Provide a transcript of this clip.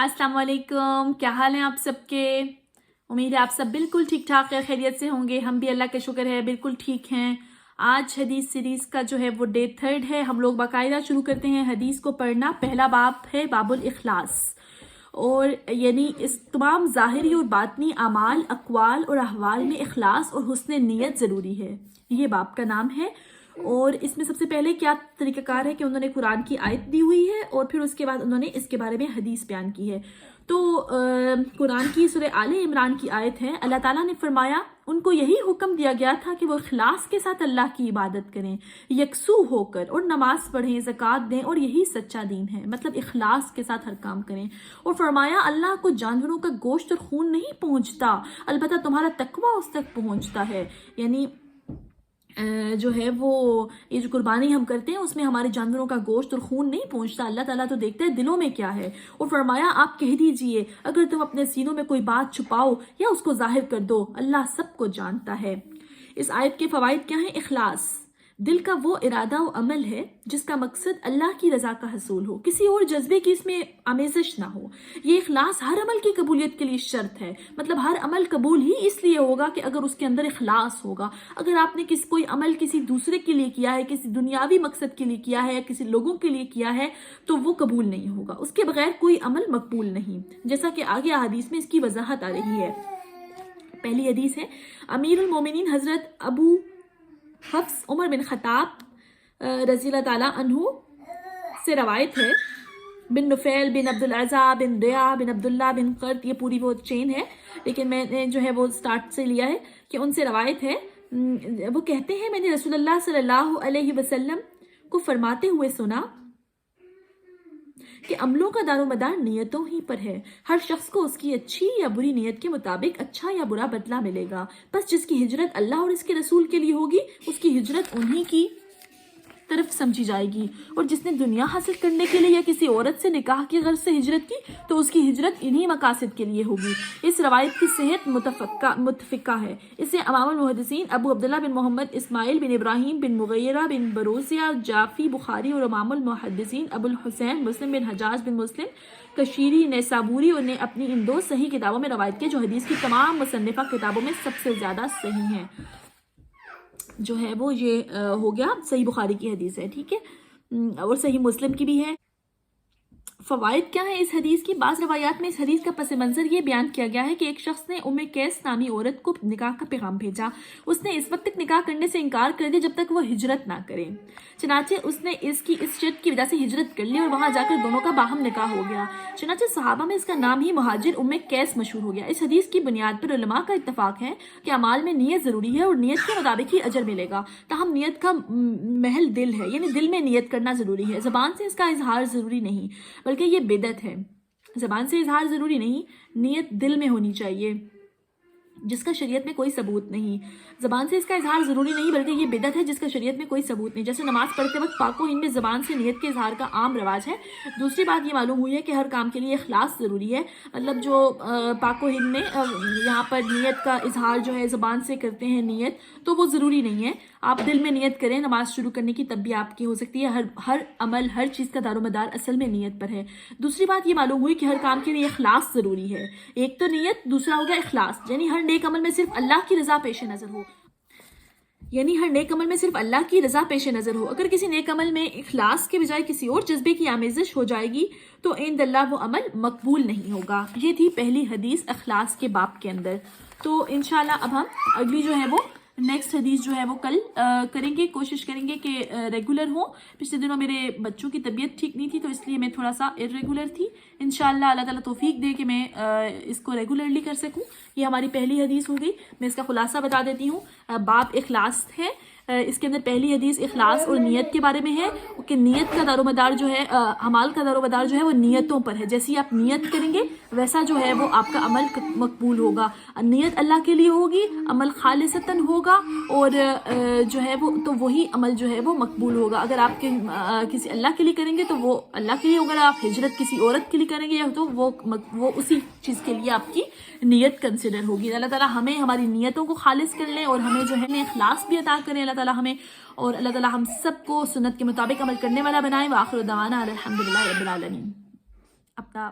अस्सलाम वालेकुम, क्या हाल है आप सबके। उम्मीद है आप सब बिल्कुल ठीक ठाक है, खैरियत से होंगे। हम भी अल्लाह के शुक्र है बिल्कुल ठीक हैं। आज हदीस सीरीज़ का जो है वो डे 3 है। हम लोग बाकायदा शुरू करते हैं हदीस को पढ़ना। पहला बाब है बाबुल इखलास, और यानी इस तमाम ज़ाहिरी और बातनी अमाल, अक़वाल और अहवाल में इखलास और हुस्न नीयत ज़रूरी है। ये बाब का नाम है। और इसमें सबसे पहले क्या तरीक़ाकार है कि उन्होंने कुरान की आयत दी हुई है और फिर उसके बाद उन्होंने इसके बारे में हदीस बयान की है। तो कुरान की सूरह आले इमरान की आयत है। अल्लाह ताला ने फरमाया उनको यही हुक्म दिया गया था कि वो इखलास के साथ अल्लाह की इबादत करें, यकसू होकर, और नमाज पढ़ें, ज़कात दें, और यही सच्चा दीन है। मतलब इखलास के साथ हर काम करें। और फरमाया अल्लाह को जानवरों का गोश्त और खून नहीं पहुंचता, अलबत्ता तुम्हारा तकवा उस तक पहुंचता है। यानी जो है वो ये जो कुर्बानी हम करते हैं उसमें हमारे जानवरों का गोश्त और खून नहीं पहुंचता, अल्लाह ताला तो देखते हैं दिलों में क्या है। और फरमाया आप कह दीजिए अगर तुम अपने सीनों में कोई बात छुपाओ या उसको जाहिर कर दो, अल्लाह सबको जानता है। इस आयत के फवाइद क्या है। इखलास दिल का वो इरादा व अमल है जिसका मकसद अल्लाह की रजा का हसूल हो, किसी और जज्बे की इसमें आमेज़श ना हो। ये इखलास हर अमल की कबूलियत के लिए शर्त है। मतलब हर अमल कबूल ही इसलिए होगा कि अगर उसके अंदर इखलास होगा। अगर आपने कोई अमल किसी दूसरे के लिए किया है, किसी दुनियावी मकसद के लिए किया है, किसी लोगों के लिए किया है, तो वो कबूल नहीं होगा। उसके बगैर कोई अमल मकबूल नहीं, जैसा कि आगे हदीस में इसकी वजाहत आ रही है। पहली हदीस है अमीरुल मोमिनीन हजरत अबू हफ्स उमर बिन खताब रज़ियल्लाहु ताला अन्हु से रवायत है। बिन नुफैल बिन अब्दुल अज़ा बिन रिया बिन अब्दुल्ला बिन क़र्त, ये पूरी वो चेन है, लेकिन मैंने जो है वो स्टार्ट से लिया है कि उनसे रवायत है। वो कहते हैं मैंने रसूलुल्लाह सल्लल्लाहु अलैहि वसल्लम को फरमाते हुए सुना कि अमलों का दारोमदार नियतों ही पर है। हर शख्स को उसकी अच्छी या बुरी नियत के मुताबिक अच्छा या बुरा बदला मिलेगा। बस जिसकी हिजरत अल्लाह और इसके रसूल के लिए होगी उसकी हिजरत उन्हीं की तरफ समझी जाएगी, और जिसने दुनिया हासिल करने के लिए या किसी औरत से निकाह की गर्ज से हिजरत की तो उसकी हिजरत इन्हीं मकासद के लिए होगी। इस रवायत की सेहत मुतफ़िका है। इसे इमामुल मुहद्दिसीन अबू अब्दुल्लाह बिन मोहम्मद इस्माइल बिन इब्राहिम बिन मुगैरा बिन बरोसिया जाफी बुखारी और इमामुल मुहद्दिसीन अबुल हुसैन मुस्लिम बिन हजाज बिन मुस्लिम कशीरी नेसाबूरी ने अपनी इन दो सही किताबों में रवायत की, जो हदीस की तमाम मुसन्निफा किताबों में सबसे ज़्यादा सही हैं। जो है वो ये हो गया सही बुखारी की हदीस है, ठीक है, और सही मुस्लिम की भी है। फ़वाइद क्या है इस हदीस की। बाज़ रवायात में इस हदीस का पस मंज़र ये बयान किया गया है कि एक शख्स ने उम्मे कैस नामी औरत को निकाह का पैगाम भेजा। उसने इस वक्त तक निकाह करने से इनकार कर दिया जब तक वह हिजरत ना करे। चनाचे उसने इस शर्त की वजह से हिजरत कर ली और वहाँ जाकर दोनों का बाहम निकाह हो गया। चनाचे सहाबा में इसका नाम ही मुहाजिर उम्मे कैस मशहूर हो गया। इस हदीस की बुनियाद पर उलमा का इत्तफाक है कि अमाल में नीयत ज़रूरी है और नीयत के मुताबिक ही अजर मिलेगा। ताहम नीयत का महल दिल है, यानी दिल में नीयत करना ज़रूरी है। ज़बान से इसका इजहार ज़रूरी नहीं, बल्कि ये बिदअत है। ज़बान से इजहार ज़रूरी नहीं, नीयत दिल में होनी चाहिए, जिसका शरीयत में कोई सबूत नहीं। ज़बान से इसका इजहार ज़रूरी नहीं, बल्कि ये बिदअत है जिसका शरीयत में कोई सबूत नहीं। जैसे नमाज पढ़ते वक्त पाको हिंद में ज़बान से नीयत के इजहार का आम रवाज है। दूसरी बात ये मालूम हुई है कि हर काम के लिए इखलास ज़रूरी है। मतलब जो पाको हिंद में यहाँ पर नीयत का इजहार जो है ज़बान से करते हैं नीयत, तो वो ज़रूरी नहीं है। आप दिल में नीयत करें नमाज शुरू करने की, तब भी आपकी हो सकती है। हर अमल, हर चीज़ का दारोमदार असल में नीयत पर है। दूसरी बात ये मालूम हुई कि हर काम के लिए इखलास ज़रूरी है। एक तो नीयत, दूसरा हो गया इखलास, यानी हर नेक अमल में सिर्फ अल्लाह की रज़ा पेश नज़र हो। अगर किसी नेक अमल में इखलास के बजाय किसी और जज्बे की आमेज़श हो जाएगी तो इंदल्लाह वो अमल मकबूल नहीं होगा। ये थी पहली हदीस इखलास के बाब के अंदर। तो इंशाल्लाह अब हम अगली जो है वो नेक्स्ट हदीस जो है वो कल करेंगे। कोशिश करेंगे कि रेगुलर हो। पिछले दिनों मेरे बच्चों की तबीयत ठीक नहीं थी तो इसलिए मैं थोड़ा सा इर्रेगुलर थी। इंशाल्लाह अल्लाह ताला तौफीक दे कि मैं इसको रेगुलरली कर सकूं। ये हमारी पहली हदीस हो गई। मैं इसका खुलासा बता देती हूँ। बाब इखलास है। इसके अंदर पहली हदीस इखलास और नीयत के बारे में है कि नीयत का दारोमदार जो है, अमाल का दारोमदार जो है वो नीयतों पर है। जैसी आप नीयत करेंगे वैसा जो है वो आपका अमल मकबूल होगा। नीयत अल्लाह के लिए होगी, अमल खालिसतन होगा, और जो है वो तो वही अमल जो है वो मकबूल होगा। अगर आप किसी अल्लाह के लिए करेंगे तो वो अल्लाह के लिए होगा। अगर आप हिजरत किसी औरत के लिए करेंगे तो वो उसी चीज़ के लिए आपकी नीयत कंसिडर होगी। अल्लाह ताला हमें हमारी नीयतों को खालिस कर लें और हमें जो है इखलास भी अता करें अल्लाह ताला हमें, और अल्लाह ताला हम सबको सुन्नत के मुताबिक अमल करने वाला बनाए। व आखिर दवाना अल्हम्दुलिल्लाहि रब्बिल आलमीन। अपना